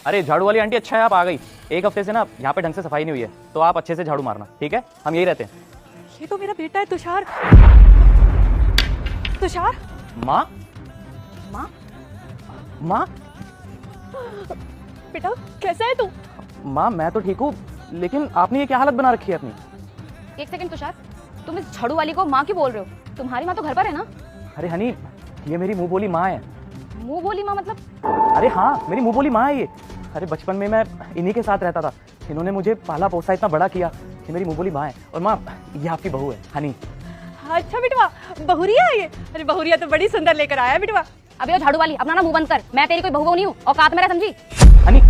अरे झाड़ू वाली आंटी, अच्छा है आप आ गई। एक हफ्ते से ना यहाँ पे ढंग से सफाई नहीं हुई है, तो आप अच्छे से झाड़ू मारना, ठीक है? हम यही रहते हैं। ये तो मेरा बेटा है तुषार। तुषार। माँ, माँ, माँ, बेटा कैसा है तू? माँ मैं तो ठीक हूँ, लेकिन आपने ये क्या हालत बना रखी है अपनी? एक सेकंड तुषार, तुम इस झाड़ू वाली को माँ क्यों बोल रहे हो? तुम्हारी माँ तो घर पर है ना? अरे हनी, ये मेरी मुंह बोली माँ है। मुंह बोली माँ मतलब? अरे हाँ, मेरी मुंह बोली माँ है ये। अरे बचपन में मैं इन्हीं के साथ रहता था, इन्होंने मुझे पाला पोसा, इतना बड़ा किया। ये मेरी मुंह बोली माँ है। और माँ, ये आपकी बहू है हनी। अच्छा बेटवा, बहुरिया है ये? अरे बहुरिया तो बड़ी सुंदर लेकर आया है बेटवा। अबे वो झाड़ू वाली, अपना ना मुंह बंद कर। मैं तेरी कोई बहू नहीं हूँ, औकात मेरा समझी? हनी,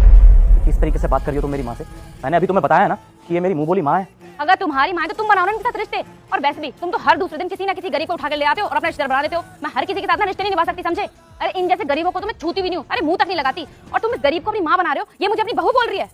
किस तरीके से बात कर रही हो तुम मेरी माँ से? मैंने अभी तुम्हें बताया ना कि ये मेरी मुंह बोली माँ है। अगर तुम्हारी माँ है तो तुम बनाओ ना इनके साथ रिश्ते। और वैसे भी तुम तो हर दूसरे दिन किसी ना किसी गरीब को उठा के ले आते हो और अपना रिश्तेदार बना देते हो। मैं हर किसी के साथ ना रिश्ते नहीं निभा सकती, समझे? अरे इन जैसे गरीबों को तो मैं छूती भी नहीं हूँ, अरे मुंह तक नहीं लगाती। और तुम इस गरीब को अपनी माँ बना रहे हो, ये मुझे अपनी बहू बोल रही है।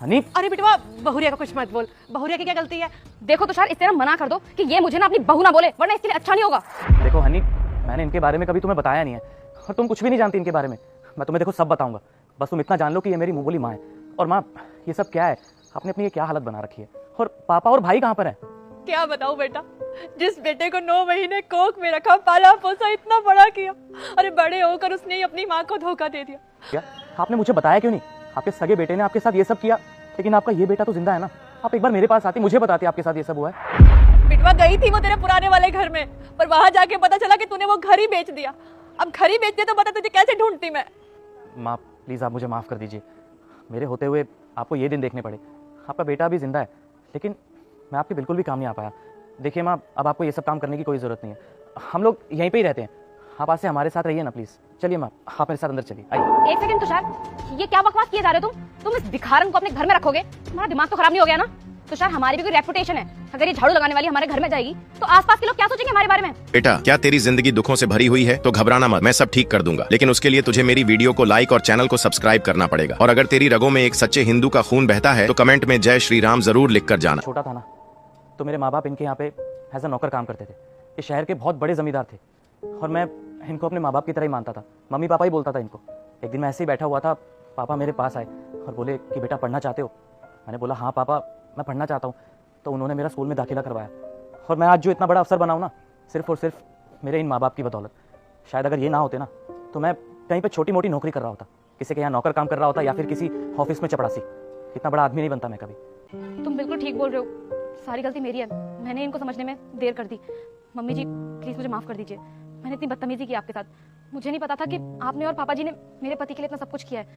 हनी, अरे बेटवा, बहुरिया का कुछ मत बोल। बहुरिया की क्या गलती है? देखो तुषार, इससे ना मना कर दो कि ये मुझे ना अपनी बहू ना बोले, वरना इसके लिए अच्छा नहीं होगा। देखो हनी, मैंने इनके बारे में कभी तुम्हें बताया नहीं है और तुम कुछ भी नहीं जानती इनके बारे में। मैं तुम्हें देखो सब बताऊंगा, बस तुम इतना जान लो कि ये मेरी मुंह बोली माँ है। और माँ, ये सब क्या है? आपने अपनी ये क्या हालत बना रखी है? और पापा और भाई कहाँ पर है? क्या बताऊं बेटा, जिस बेटे को 9 महीने कोख में रखा, पाला पोसा, इतना बड़ा किया, अरे बड़े होकर उसने ही अपनी माँ को धोखा दे दिया। क्या आपने मुझे बताया क्यों नहीं? आपके सगे बेटे ने आपके साथ ये सब किया, लेकिन आपका ये बेटा तो जिंदा है ना। आप एक बार मेरे पास आती, मुझे बताती आपके साथ ये सब हुआ है। बेटवा गई थी वो तेरे पुराने वाले घर में, पर वहां जाके पता चला कि तूने वो घर ही बेच दिया। अब घर ही बेच दिया तो बता तुझे कैसे ढूंढती मैं। माँ प्लीज़, आप मुझे माफ़ कर दीजिए। मेरे होते हुए आपको ये दिन देखने पड़े। आपका बेटा अभी जिंदा है, लेकिन मैं आपके बिल्कुल भी काम नहीं आ पाया। देखिए माँ, अब आपको ये सब काम करने की कोई ज़रूरत नहीं है। हम लोग यहीं पे ही रहते हैं। आप आज से हमारे साथ रहिए ना प्लीज़। चलिए माँ, आप मेरे साथ अंदर चलिए, आइए। एक सेकंड तुषार, ये क्या बकवास किए जा रहे हो तुम इस भिखारन को अपने घर में रखोगे? तुम्हारा दिमाग तो खराब नहीं हो गया ना? तुषार, हमारी भी कोई रेपुटेशन है। अगर ये झाड़ू लगाने वाली हमारे घर में जाएगी तो आसपास के लोग क्या सोचेंगे हमारे बारे में? बेटा, क्या तेरी जिंदगी दुखों से भरी हुई है? तो घबराना मत, मैं सब ठीक कर दूंगा। लेकिन उसके लिए तुझे मेरी वीडियो को लाइक और चैनल को सब्सक्राइब करना पड़ेगा। और अगर तेरी रगों में एक सच्चे हिंदू का खून बहता है तो कमेंट में जय श्री राम जरूर लिख कर जाना। छोटा था ना, तो मेरे माँ बाप इनके यहाँ पे एज अ नौकर काम करते थे। ये शहर के बहुत बड़े जमींदार थे और मैं इनको अपने माँ बाप की तरह ही मानता था। मम्मी पापा ही बोलता था इनको। एक दिन मैं ऐसे ही बैठा हुआ था, पापा मेरे पास आए और बोले कि बेटा पढ़ना चाहते हो? मैंने बोला हाँ पापा, मैं पढ़ना चाहता हूँ। तो उन्होंने मेरा स्कूल में दाखिला करवाया और मैं आज जो इतना बड़ा अफसर बना हूँ ना, सिर्फ और सिर्फ मेरे इन माँ बाप की बदौलत। शायद अगर ये ना होते ना तो मैं कहीं पर छोटी मोटी नौकरी कर रहा होता, किसी के यहाँ नौकर काम कर रहा होता या फिर किसी ऑफिस में चपड़ासी। इतना बड़ा आदमी नहीं बनता मैं कभी। तुम बिल्कुल ठीक बोल रहे हो, सारी गलती मेरी है। मैंने इनको समझने में देर कर दी। मम्मी जी प्लीज मुझे माफ कर दीजिए, मैंने इतनी बदतमीजी की आपके साथ। मुझे नहीं पता था कि आपने और पापा जी ने मेरे पति के लिए इतना सब कुछ किया है।